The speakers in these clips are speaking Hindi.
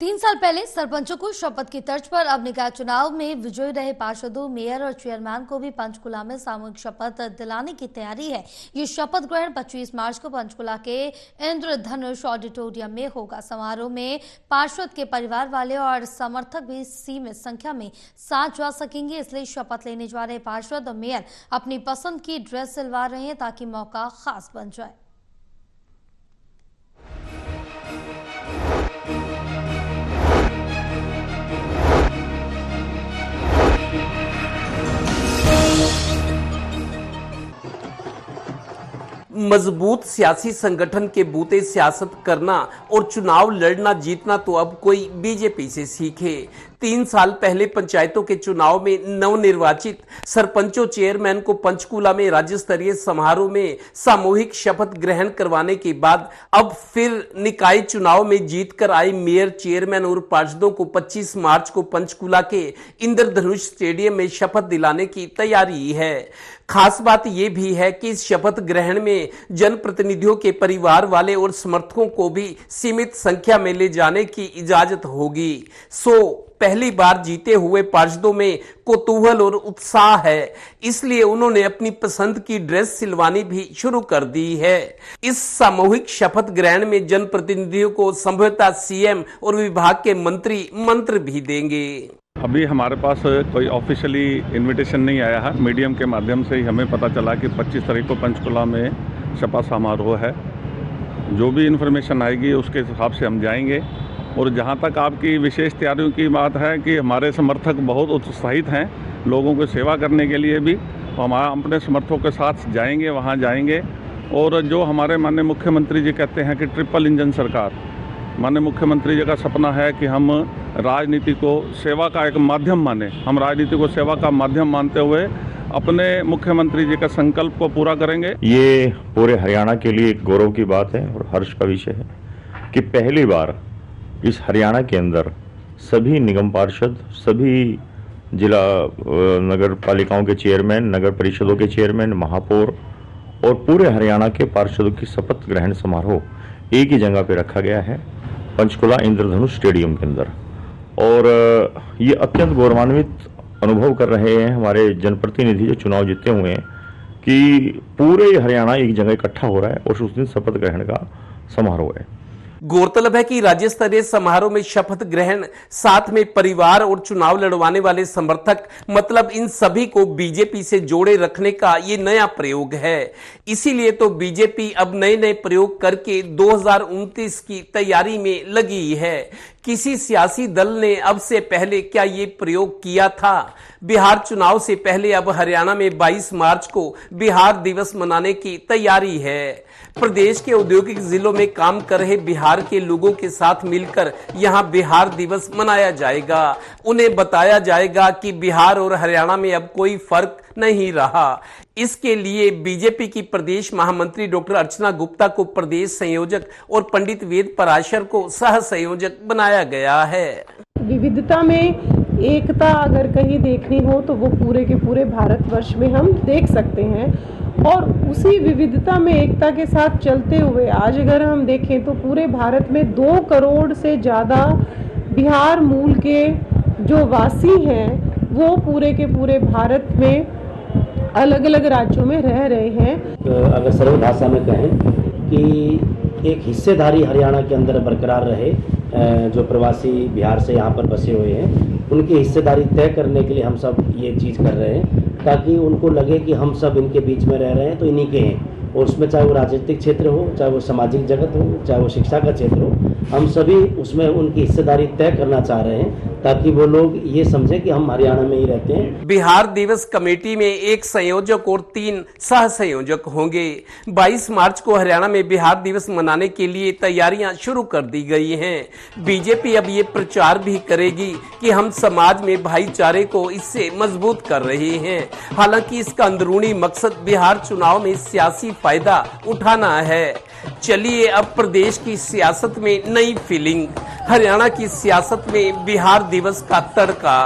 3 साल पहले सरपंचों को शपथ की तर्ज पर अब निकाय चुनाव में विजयी रहे पार्षदों, मेयर और चेयरमैन को भी पंचकुला में सामूहिक शपथ दिलाने की तैयारी है। ये शपथ ग्रहण 25 मार्च को पंचकुला के इंद्रधनुष ऑडिटोरियम में होगा। समारोह में पार्षद के परिवार वाले और समर्थक भी सीमित संख्या में साथ जा सकेंगे, इसलिए शपथ लेने जा रहे पार्षद और मेयर अपनी पसंद की ड्रेस सिलवा रहे हैं ताकि मौका खास बन जाए। मजबूत सियासी संगठन के बूते सियासत करना और चुनाव लड़ना जीतना तो अब कोई बीजेपी से सीखे। 3 साल पहले पंचायतों के चुनाव में नवनिर्वाचित सरपंचों, चेयरमैन को पंचकुला में राज्य स्तरीय समारोह में सामूहिक शपथ ग्रहण करवाने के बाद अब फिर निकाय चुनाव में जीतकर आए मेयर, चेयरमैन और पार्षदों को 25 मार्च को पंचकुला के इंद्रधनुष स्टेडियम में शपथ दिलाने की तैयारी है। खास बात यह भी है कि इस शपथ ग्रहण में जनप्रतिनिधियों के परिवार वाले और समर्थकों को भी सीमित संख्या में ले जाने की इजाजत होगी। पहली बार जीते हुए पार्षदों में कौतूहल और उत्साह है, इसलिए उन्होंने अपनी पसंद की ड्रेस सिलवानी भी शुरू कर दी है। इस सामूहिक शपथ ग्रहण में जनप्रतिनिधियों को संभवतः सीएम और विभाग के मंत्री मंत्र भी देंगे। अभी हमारे पास कोई ऑफिशियली इनविटेशन नहीं आया है। मीडियम के माध्यम से ही हमें पता चला कि 25 तारीख को पंचकुला में शपथ समारोह है। जो भी इन्फॉर्मेशन आएगी उसके हिसाब से हम जाएंगे। और जहां तक आपकी विशेष तैयारियों की बात है कि हमारे समर्थक बहुत उत्साहित हैं लोगों को सेवा करने के लिए भी, तो हम अपने समर्थकों के साथ जाएंगे, वहां जाएंगे। और जो हमारे माननीय मुख्यमंत्री जी कहते हैं कि ट्रिपल इंजन सरकार, माननीय मुख्यमंत्री जी का सपना है कि हम राजनीति को सेवा का एक माध्यम माने। हम राजनीति को सेवा का माध्यम मानते हुए अपने मुख्यमंत्री जी का संकल्प को पूरा करेंगे। ये पूरे हरियाणा के लिए एक गौरव की बात है और हर्ष का विषय है कि पहली बार इस हरियाणा के अंदर सभी निगम पार्षद, सभी जिला नगर पालिकाओं के चेयरमैन, नगर परिषदों के चेयरमैन, महापौर और पूरे हरियाणा के पार्षदों की शपथ ग्रहण समारोह एक ही जगह पे रखा गया है, पंचकुला इंद्रधनुष स्टेडियम के अंदर। और ये अत्यंत गौरवान्वित अनुभव कर रहे हैं हमारे जनप्रतिनिधि जो चुनाव जीते हुए हैं कि पूरे हरियाणा एक जगह इकट्ठा हो रहा है और उस दिन शपथ ग्रहण का समारोह है। गौरतलब है कि राज्य स्तरीय समारोह में शपथ ग्रहण, साथ में परिवार और चुनाव लड़वाने वाले समर्थक, मतलब इन सभी को बीजेपी से जोड़े रखने का ये नया प्रयोग है। इसीलिए तो बीजेपी अब नए नए प्रयोग करके 2029 की तैयारी में लगी है। किसी सियासी दल ने अब से पहले क्या ये प्रयोग किया था? बिहार चुनाव से पहले अब हरियाणा में 22 मार्च को बिहार दिवस मनाने की तैयारी है। प्रदेश के औद्योगिक जिलों में काम कर रहे बिहार के लोगों के साथ मिलकर यहां बिहार दिवस मनाया जाएगा। उन्हें बताया जाएगा कि बिहार और हरियाणा में अब कोई फर्क नहीं रहा। इसके लिए बीजेपी की प्रदेश महामंत्री डॉक्टर अर्चना गुप्ता को प्रदेश संयोजक और पंडित वेद पराशर को सह संयोजक बनाया गया है। विविधता में एकता अगर कहीं देखनी हो तो वो पूरे के पूरे भारतवर्ष में हम देख सकते हैं। और उसी विविधता में एकता के साथ चलते हुए आज अगर हम देखें तो पूरे भारत में 2 करोड़ से ज़्यादा बिहार मूल के जो वासी हैं वो पूरे के पूरे भारत में अलग अलग राज्यों में रह रहे हैं। अगर सरल भाषा में कहें कि एक हिस्सेदारी हरियाणा के अंदर बरकरार रहे, जो प्रवासी बिहार से यहाँ पर बसे हुए हैं उनकी हिस्सेदारी तय करने के लिए हम सब ये चीज़ कर रहे हैं ताकि उनको लगे कि हम सब इनके बीच में रह रहे हैं तो इन्हीं के हैं। और उसमें चाहे वो राजनीतिक क्षेत्र हो, चाहे वो सामाजिक जगत हो, चाहे वो शिक्षा का क्षेत्र हो, हम सभी उसमें उनकी हिस्सेदारी तय करना चाह रहे हैं ताकि वो लोग ये समझें कि हम हरियाणा में ही रहते हैं। बिहार दिवस कमेटी में 1 संयोजक और 3 सह संयोजक होंगे। 22 मार्च को हरियाणा में बिहार दिवस मनाने के लिए तैयारियां शुरू कर दी गई हैं। बीजेपी अब ये प्रचार भी करेगी कि हम समाज में भाईचारे को इससे मजबूत कर रहे हैं। हालांकि इसका अंदरूनी मकसद बिहार चुनाव में सियासी फायदा उठाना है। चलिए अब प्रदेश की सियासत में नई फीलिंग, हरियाणा की सियासत में बिहार दिवस का तड़का।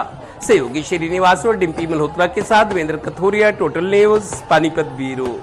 सहयोगी श्रीनिवास और डिम्पी मल्होत्रा के साथ Devendra Kathoria, total news, Panipat bureau.